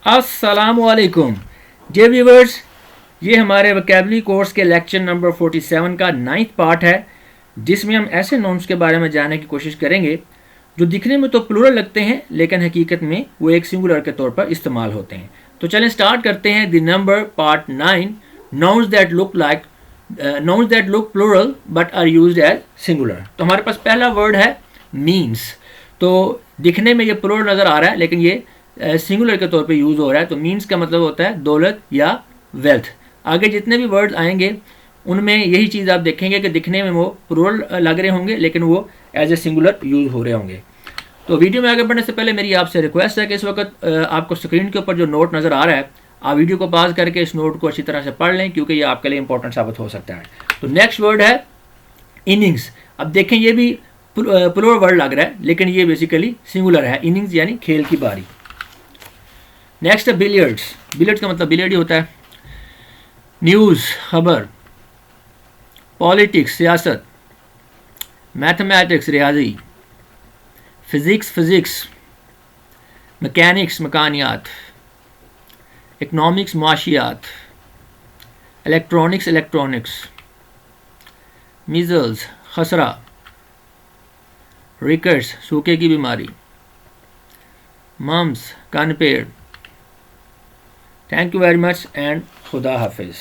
السلام علیکم جے ویورز، یہ ہمارے وکیبلری کورس کے لیکچر نمبر 47 کا 9th پارٹ ہے، جس میں ہم ایسے ناؤنس کے بارے میں جاننے کی کوشش کریں گے جو دکھنے میں تو پلورل لگتے ہیں لیکن حقیقت میں وہ ایک سنگولر کے طور پر استعمال ہوتے ہیں. تو چلیں سٹارٹ کرتے ہیں. The number part 9، nouns that look plural but are used as singular. تو ہمارے پاس پہلا ورڈ ہے مینس. تو دکھنے میں یہ پلورل نظر آ رہا ہے لیکن یہ سنگولر کے طور پہ یوز ہو رہا ہے. تو مینس کا مطلب ہوتا ہے دولت یا ویلتھ. آگے جتنے بھی ورڈ آئیں گے ان میں یہی چیز آپ دیکھیں گے کہ دکھنے میں وہ پلورل لگ رہے ہوں گے لیکن وہ ایز اے سنگولر یوز ہو رہے ہوں گے. تو ویڈیو میں آگے بڑھنے سے پہلے میری آپ سے ریکویسٹ ہے کہ اس وقت آپ کو اسکرین کے اوپر جو نوٹ نظر آ رہا ہے آپ ویڈیو کو پاز کر کے اس نوٹ کو اچھی طرح سے پڑھ لیں کیونکہ یہ آپ کے لیے امپورٹنٹ ثابت ہو سکتا ہے. تو نیکسٹ ورڈ ہے اننگس. اب دیکھیں یہ بھی پلورل ورڈ لگ رہا ہے لیکن یہ بیسیکلی سنگولر ہے. اننگس یعنی کھیل کی باری. نیکسٹ ہے بلیئرڈس. بلیئرڈس کا مطلب بلیئرڈ ہی ہوتا ہے. نیوز خبر، پالیٹکس سیاست، میتھمیٹکس ریاضی، فزکس میکینکس مکانیات، اکنامکس معاشیات، الیکٹرانکس میزلز خسرہ، ریکٹس سوکے کی بیماری، ممس کن پیڑ. Thank you very much and خدا حافظ.